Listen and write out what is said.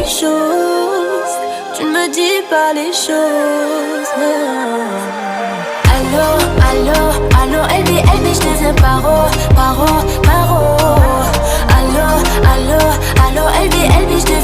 choses. Tu ne me dis pas les choses. Allô, allô, allô, LB, je te aime paro, paro, paro. Allô, allô, allô, LB, je te